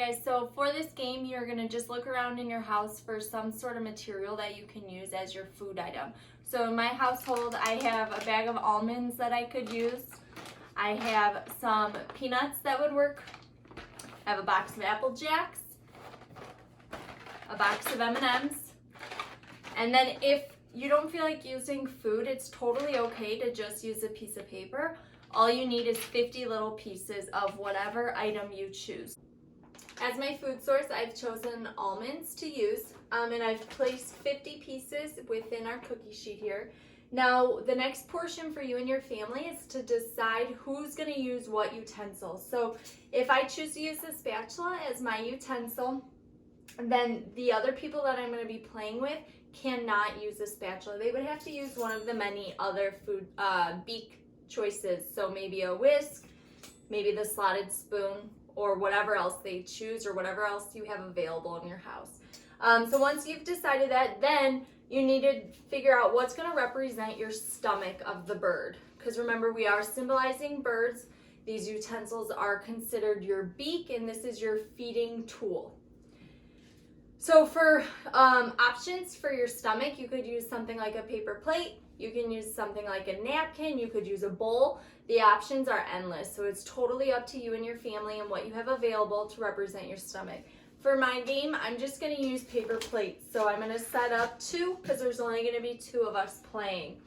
guys, so for this game, you're gonna just look around in your house for some sort of material that you can use as your food item. So in my household, I have a bag of almonds that I could use. I have some peanuts that would work. I have a box of Apple Jacks, a box of M&Ms, and then if you don't feel like using food, it's totally okay to just use a piece of paper. All you need is 50 little pieces of whatever item you choose. As my food source, I've chosen almonds to use, and I've placed 50 pieces within our cookie sheet here. Now, the next portion for you and your family is to decide who's gonna use what utensil. So if I choose to use the spatula as my utensil, then the other people that I'm gonna be playing with cannot use a spatula. They would have to use one of the many other food beak choices. So maybe a whisk, maybe the slotted spoon, or whatever else they choose, or whatever else you have available in your house. So once you've decided that, then you need to figure out what's gonna represent your stomach of the bird. Because remember, we are symbolizing birds. These utensils are considered your beak, and this is your feeding tool. So for options for your stomach, you could use something like a paper plate. You can use something like a napkin. You could use a bowl. The options are endless. So it's totally up to you and your family and what you have available to represent your stomach. For my game, I'm just going to use paper plates. So I'm going to set up 2 because there's only going to be 2 of us playing.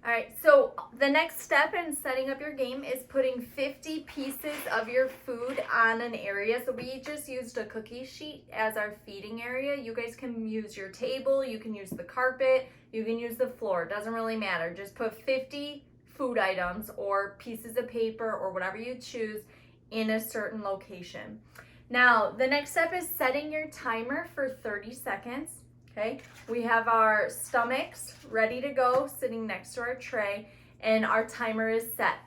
All right, so the next step in setting up your game is putting 50 pieces of your food on an area. So we just used a cookie sheet as our feeding area. You guys can use your table, you can use the carpet, you can use the floor. It doesn't really matter. Just put 50 food items or pieces of paper or whatever you choose in a certain location. Now, the next step is setting your timer for 30 seconds. Okay, we have our stomachs ready to go sitting next to our tray, and our timer is set.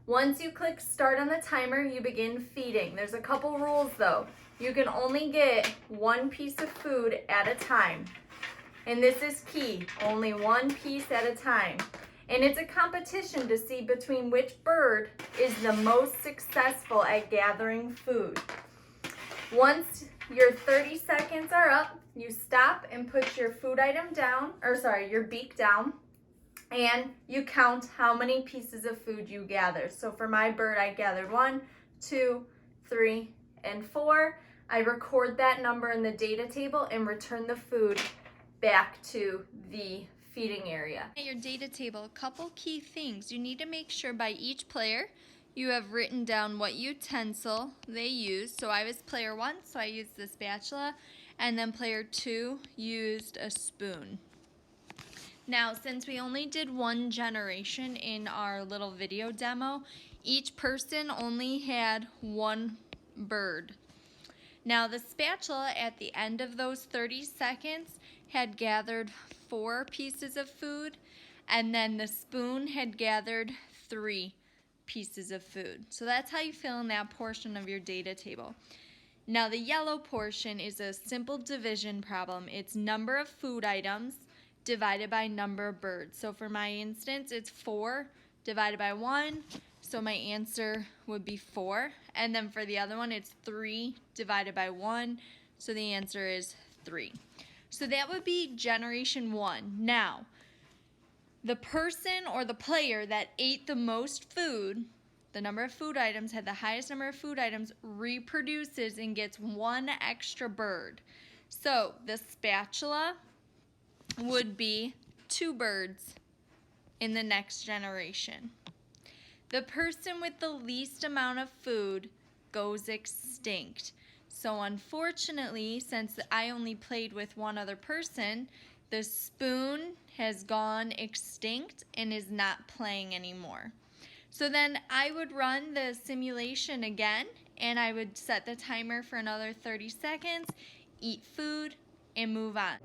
Once you click start on the timer, you begin feeding. There's a couple rules though. You can only get 1 piece of food at a time. And this is key, only 1 piece at a time. And it's a competition to see between which bird is the most successful at gathering food. Once your 30 seconds are up, you stop and put your food item down, your beak down, and you count how many pieces of food you gather. So for my bird, I gathered 1, 2, 3, and 4. I record that number in the data table and return the food back to the feeding area. At your data table, a couple key things. You need to make sure by each player you have written down what utensil they use. So I was player 1, so I used the spatula, and then player 2 used a spoon. Now, since we only did 1 generation in our little video demo, each person only had 1 bird. Now, the spatula at the end of those 30 seconds had gathered 4 pieces of food, and then the spoon had gathered 3 pieces of food. So that's how you fill in that portion of your data table. Now the yellow portion is a simple division problem. It's number of food items divided by number of birds. So for my instance, it's 4 divided by 1, so my answer would be 4. And then for the other one, it's 3 divided by 1, so the answer is 3. So that would be generation 1. Now, the person or the player that ate the most food, the number of food items, had the highest number of food items, reproduces and gets 1 extra bird. So the spatula would be 2 birds in the next generation. The person with the least amount of food goes extinct. So unfortunately, since I only played with 1 other person, the spoon has gone extinct and is not playing anymore. So then I would run the simulation again, and I would set the timer for another 30 seconds, eat food, and move on.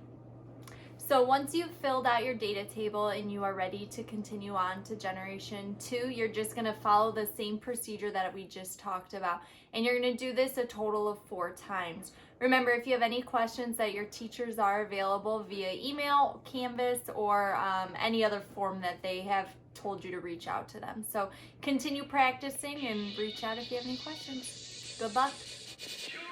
So once you've filled out your data table and you are ready to continue on to generation 2, you're just going to follow the same procedure that we just talked about. And you're going to do this a total of 4 times. Remember, if you have any questions, that your teachers are available via email, Canvas, or any other form that they have told you to reach out to them. So continue practicing and reach out if you have any questions. Good luck. Shoot!